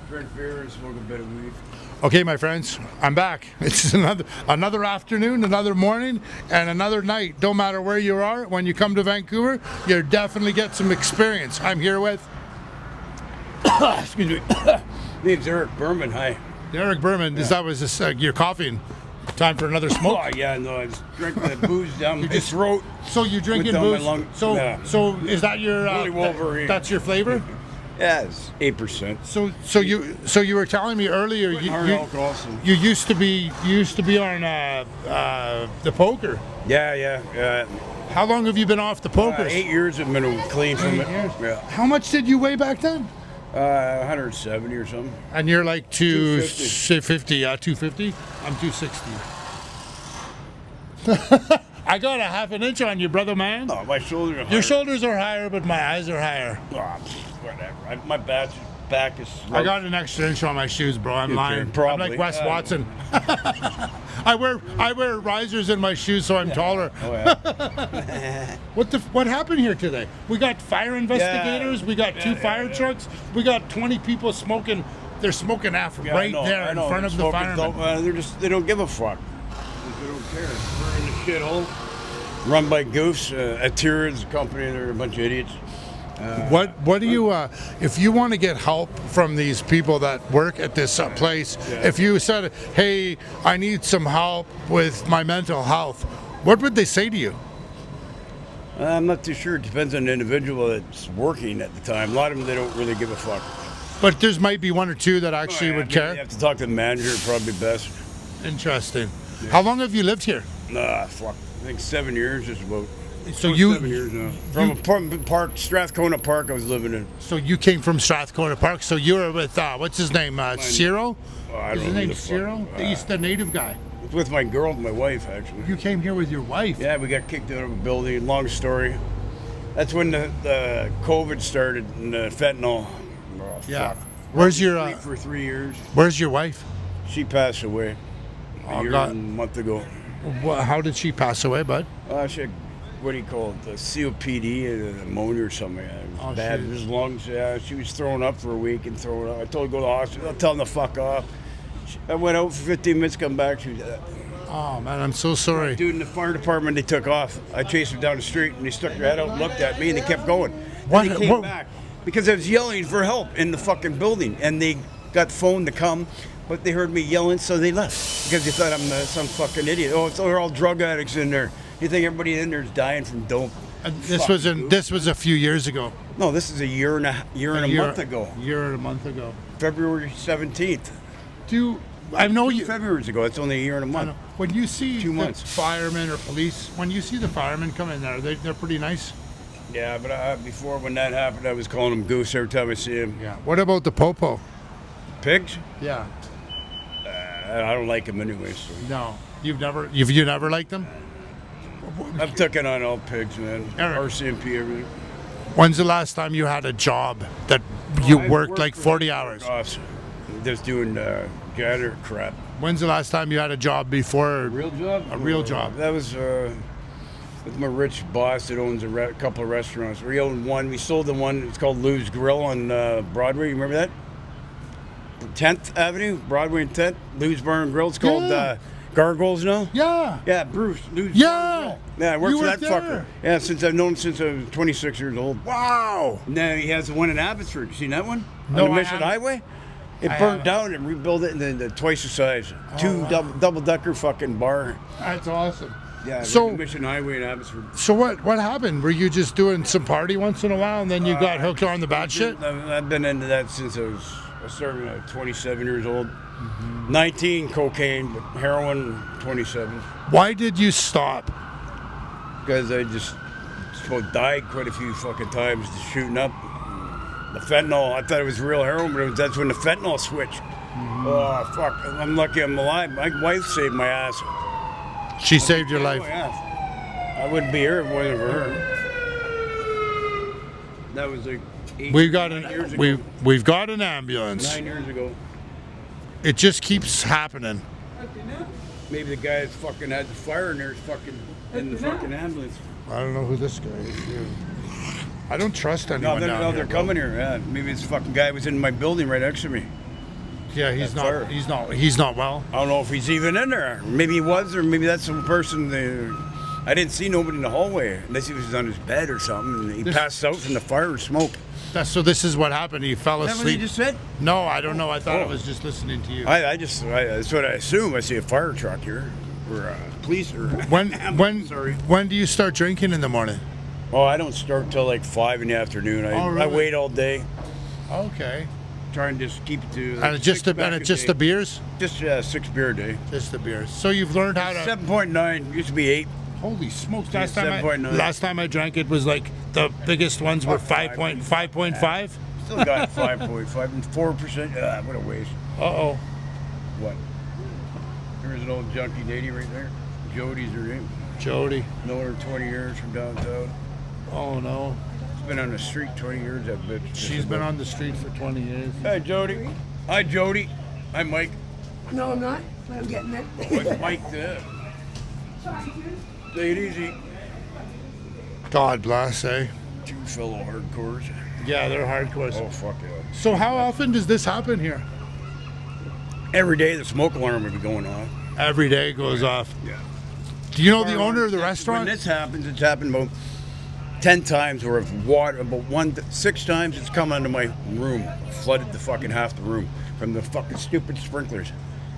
drink beer and smoke a bit of weed. Okay, my friends, I'm back. It's another afternoon, another morning, and another night. Don't matter where you are, when you come to Vancouver, you definitely get some experience. I'm here with... Excuse me. Name's Derick Berman. Hi. Derick Berman. Yeah. Was this your coughing? Time for another smoke? Oh, yeah, no, I was drinking the booze down my throat. So you're drinking down my booze? lung. So, Yeah. so is that your... Really Wolverine. That's your flavor? Yeah, it's 8%. So you were telling me earlier you used to be on the poker. Yeah. How long have you been off the poker? 8 years I've been clean from it. Yeah. How much did you weigh back then? 170 or something. And you're like 250. Yeah, 250. I'm 260. I got a half an inch on you, brother man. Oh, my shoulders are higher. Your shoulders are higher, but my eyes are higher. Oh, whatever. My back is... I got an extra inch on my shoes, bro. I'm lying. Probably. I'm like Wes Watson. I wear risers in my shoes, so I'm taller. Oh, yeah. What happened here today? We got fire investigators. We got two fire trucks. We got 20 people smoking. They're smoking there in front of the firemen. They don't give a fuck. They don't care. We're in the shithole. Run by goofs. Artira is a company. They're a bunch of idiots. What do you if you want to get help from these people that work at this place? If you said, "Hey, I need some help with my mental health," what would they say to you? I'm not too sure. It depends on the individual that's working at the time. A lot of them, they don't really give a fuck. But there might be one or two that actually would care. You have to talk to the manager, probably best. Interesting. Yeah. How long have you lived here? Fuck. I think 7 years, just about. So you 7 years now. From apartment park, Strathcona Park, I was living in. So you came from Strathcona Park. So you were with what's his name? Ciro? I don't know. Is his name Ciro? He's the native guy. With my wife, actually. You came here with your wife? Yeah, we got kicked out of a building. Long story. That's when the COVID started and the fentanyl. Oh, yeah. Fuck. Where's your? For 3 years. Where's your wife? She passed away a month ago. How did she pass away, bud? She had, what do you call it? The COPD, pneumonia or something. It was bad. It was lungs. Yeah, she was throwing up for a week and throwing up. I told her to go to the hospital. I tell them to fuck off. I went out for 15 minutes, come back. She was dead. Oh, man, I'm so sorry. Dude in the fire department, they took off. I chased them down the street, and they stuck their head out and looked at me, and they kept going. Then they came back because I was yelling for help in the fucking building, and they got phone to come, but they heard me yelling, so they left because they thought I'm some fucking idiot. Oh, so they're all drug addicts in there. You think everybody in there is dying from dope? This was a few years ago. No, this is a year and a month ago. Year and a month ago. February 17th. I know you. February ago. It's only a year and a month. When you see 2 months. Firemen or police, when you see the firemen come in there, they're pretty nice. Yeah, but before when that happened, I was calling him Goose every time I see him. Yeah. What about the popo? Pigs? Yeah. I don't like them anyway. So. No, you never liked them? I've taken on all pigs, man. Eric. RCMP, everything. When's the last time you had a job that you worked like 40 hours? Just doing janitor crap. When's the last time you had a job before? A real job? A real job. That was with my rich boss that owns a couple of restaurants. We owned one. We sold the one. It's called Lou's Grill on Broadway. You remember that? 10th Avenue, Broadway and 10th. Lou's Bar and Grill. It's called Gargoyles now. Yeah. Yeah, Bruce. Lou's yeah. Bar and Grill. Yeah, I worked for that fucker. Yeah, I've known him since I was 26 years old. Wow. Now he has the one in Abbotsford. You seen that one? No, on the Mission Highway? It burned down and rebuilt it, and then twice the size. Double-decker fucking bar. That's awesome. Yeah, so Mission Highway in Abbotsford. So what happened? Were you just doing some party once in a while, and then you got hooked on the bad shit? I've been into that since I started when I was 27 years old. 19 cocaine, but heroin 27. Why did you stop? Because I just died quite a few fucking times just shooting up. The fentanyl, I thought it was real heroin, but that's when the fentanyl switched. Oh, fuck. I'm lucky I'm alive. My wife saved my ass. She saved your life. Oh, yeah. I wouldn't be here if it wasn't for her. That was like 8 we've got years ago. We've got an ambulance. 9 years ago. It just keeps happening. Maybe the guy that fucking had the fire in there is fucking in the fucking ambulance. I don't know who this guy is. I don't trust anyone. No, they're coming here. Yeah, maybe this fucking guy was in my building right next to me. Yeah, he's not well. I don't know if he's even in there. Maybe he was, or maybe that's some person. I didn't see nobody in the hallway unless he was on his bed or something. And he passed out from the fire or smoke. So this is what happened. He fell Is that what you asleep. just said? No, I don't know. I thought I was just listening to you. That's what I assume. I see a fire truck here, or police, or When do you start drinking in the morning? Oh, I don't start till like 5 in the afternoon. Really? I wait all day. Okay. Try and just keep it to. And it's just the beers. Just 6 beer a day. Just the beers. So you've learned how to. 7.9 used to be 8. Holy smokes! Yeah, 7.9. Last time I drank it was like the biggest ones were 5.5. Still got 5.5 and 4%. What a waste. Uh-oh. What? There's an old junkie lady right there. Jody's her name. Jody. Known her 20 years from downtown. Oh no. She's been on the street 20 years. That bitch. She's been on the street for 20 years. Hi, Jody. Hi, Jody. Hi, Mike. No, I'm not. I'm getting it. What's Mike there? Take it easy. God bless, eh? 2 fellow hardcores. Yeah, they're hardcore. Oh, fuck yeah. So how often does this happen here? Every day the smoke alarm would be going off. Every day it goes off. Yeah. Do you know the owner of the When restaurant? this happens, it's happened about 10 times where if water, about 6 times it's come into my room, flooded the fucking half the room from the fucking stupid sprinklers.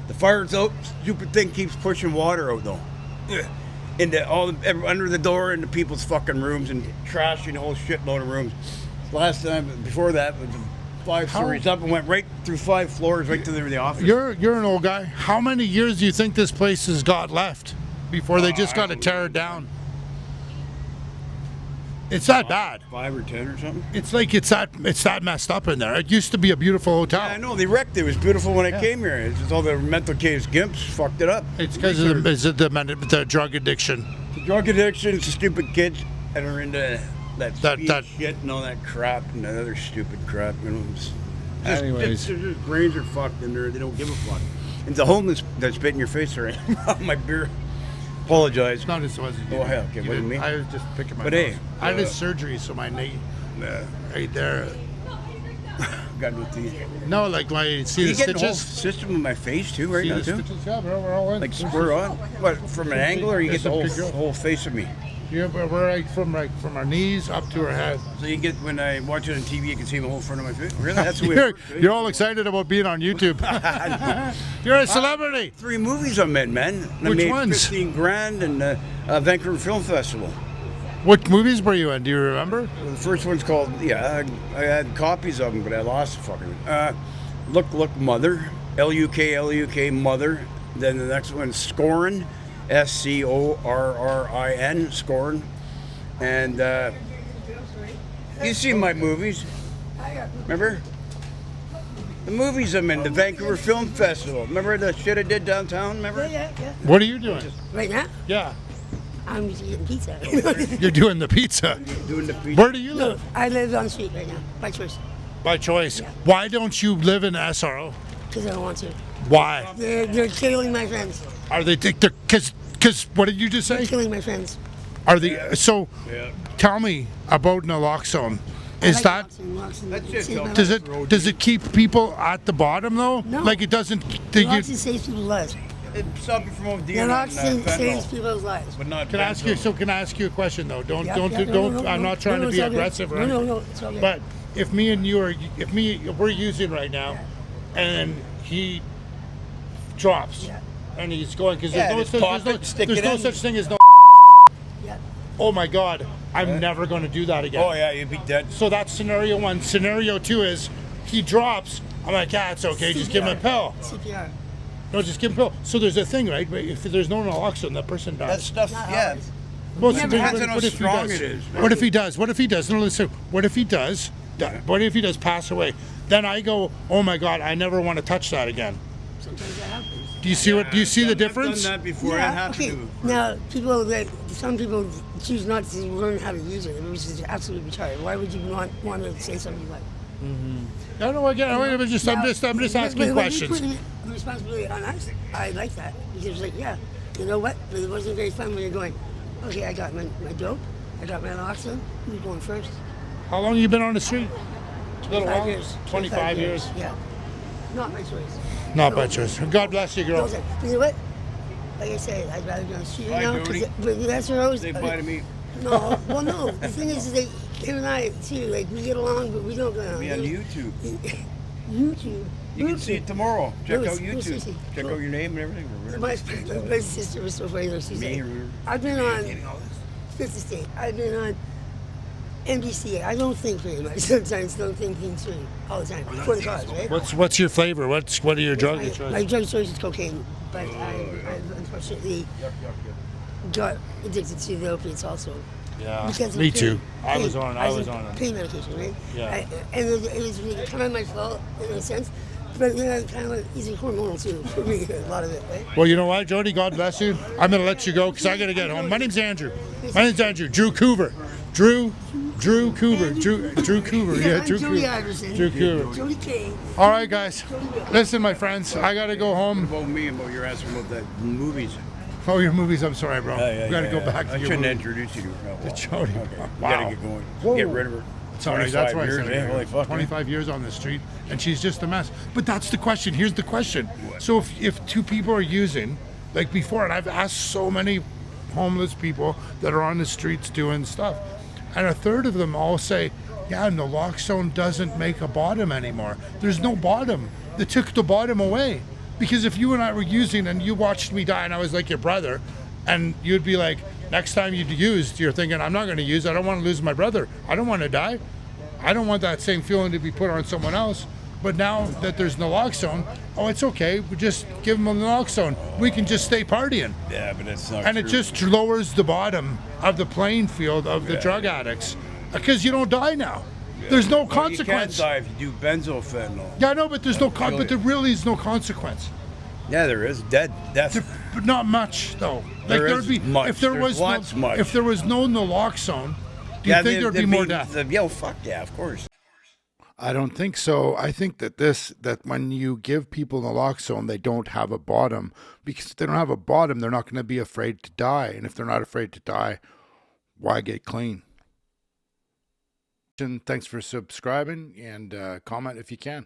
The fire's out, stupid thing keeps pushing water out though. Ugh. Into under the door into people's fucking rooms and trashing a whole shitload of rooms. Last time, before that, was 5 stories up and went right through 5 floors right to the office. You're an old guy. How many years do you think this place has got left before they just got to tear it down? It's that bad. 5 or 10 or something. It's like it's that messed up in there. It used to be a beautiful hotel. Yeah, I know. They wrecked it. It was beautiful when I came here. It's just all the mental case gimps fucked it up. It's because of the drug addiction. The drug addiction, it's the stupid kids that are into that shit and all that crap and that other stupid crap. You know, Anyways. their just brains are fucked in there. They don't give a fuck. And the homeless that spit in your face are my beer. Apologize. No, this wasn't you. Oh, hell, okay, wasn't me. I was just picking my But nose. hey, I had surgery, so my knee right there. got no teeth. No, like my see You the get the whole stitches. system in my face too, right See now the too. stitches? Yeah, we're all in. Like spur on. What, from an angle, or you get the whole face of me? Yeah, but we're from our knees up to our head. So you get, when I watch it on TV, you can see the whole front of my face. Really? That's the way. It works, right? You're all excited about being on YouTube. You're a celebrity. 3 movies I'm in, man. I Which made ones? 15 grand and Vancouver Film Festival. What movies were you in? Do you remember? The first one's called, I had copies of them, but I lost the fucking. Look, Mother. L-U-K, Mother. Then the next one's Scorin. Scorrin, Scorin. And you see my movies. Remember? The movies I'm in, the Vancouver Film Festival. Remember the shit I did downtown? Remember? Yeah. What are you doing? Right now, Yeah, I'm just eating pizza. you're doing the pizza. Doing the pizza. Where do you live? I live on the street right now, by choice, By choice. Yeah. Why don't you live in SRO? because I don't want to. Why? They're killing my friends. Are they? Because what did you just They're say? killing my friends. Are they? So, Yeah. tell me about naloxone. Is that? That's it, though. Does it keep people at the bottom though? No. Like it doesn't. Naloxone saves people's lives. It stopped you from ODing Naloxone saves fentanyl, people's lives. but not Can I ask you? fentanyl. So can I ask you a question though? Don't. No, I'm not trying to it's be all good. aggressive, right? No, it's all good. But if me and you are, we're using right now, and he drops, Yeah. and he's going because Yeah, there's just pop no it, stick it in. such thing as no. Yeah. Oh my God, I'm never going to do that again. Oh yeah, you'd be dead. So that's scenario 1. Scenario 2 is he drops. I'm like, yeah, it's okay. Just give him a pill. CPR. No, just give him a pill. So there's a thing, right? If there's no naloxone, that person That dies. stuff, Not yeah. always. Well, Never so happens. on how what if he strong does? it is. What if he does? What if he does? No, listen. What if he does? What if he does pass away? Then I go, oh my God, I never want to touch that again. Sometimes that happens. Do you see what? Do you see the difference? I've done that before. I have okay. to. Now, some people choose not to learn how to use it, which is absolutely retarded. Why would you want to say something like? No, no, again, I'm just asking questions. Putting the responsibility on us, I like that because, like, yeah, you know what? It wasn't very fun when you're going. Okay, I got my dope, I got my naloxone. Who's going first? How long have you been on the street? A little 25 while? years. 25 years. Yeah. Not my choice. Not No. by choice. God bless you, girl. No, you know what? Like I said, I'd rather be on the street Hi, now. Doty. But that's what I was. Say bye to me. No, well, no. The thing is like him and I too. Like we get along, but we don't get along. Be on YouTube. YouTube. You can see it tomorrow. Check No, out it's- YouTube. it's- Check out your name and everything. My sister was so funny though. She's Me, like, or- I've been on 50 State. I've been on NBC. I don't think very much. Sometimes don't think things through all the time. For the cause, right? What's your flavor? What are your drug My choices? drug choice is cocaine, but I unfortunately got addicted to the opiates also. Yeah, Because of me pain. too. I Pain. was on it. Pain medication, right? Yeah. And it was really kind of my fault in a sense, but yeah, kind of like easy hormonal too for me, a lot of it, right? Well, you know what, Jody? God bless you. I'm going to let you go because I got to get home. My name's Andrew. Drew Coover. Drew Coover. Drew Coover. Yeah, I'm Drew Jody Coover. Iverson. Drew Coover. Jody K. All right, guys. Listen, my friends, I got to go home. About me, about you're asking about the movies. Oh, your movies. I'm sorry, bro. We got to go back to I your shouldn't movie. introduce you to her. To Jody. Okay. Wow. We gotta get going. Whoa. Get rid of her. Sorry, that's why I 25 said years, Holy fuck. 25 years on the street, and she's just a mess. But that's the question. Here's the question. So if two people are using, like before, and I've asked so many homeless people that are on the streets doing stuff, and a third of them all say, yeah, naloxone doesn't make a bottom anymore. There's no bottom. They took the bottom away. Because if you and I were using and you watched me die and I was like your brother, and you'd be like, next time you used, you're thinking, I'm not going to use, I don't want to lose my brother. I don't want to die. I don't want that same feeling to be put on someone else. But now that there's naloxone, oh, it's okay. We just give them a naloxone. We can just stay partying. Yeah, but it's not And true. it just lowers the bottom of the playing field of the drug addicts. Because you don't die now. There's no Well, consequence. You can't die if you do benzofentanyl. Yeah, I know, but there's no Really? but there really is no consequence. Yeah, there is. Death. But not much though. There there'd is be much. if there There's was lots no much. if there was no naloxone, do you think there'd be more death? Yeah, fuck yeah, of course. I don't think so. I think that when you give people naloxone, they don't have a bottom, because if they don't have a bottom, they're not going to be afraid to die. And if they're not afraid to die, why get clean? Thanks for subscribing, and comment if you can.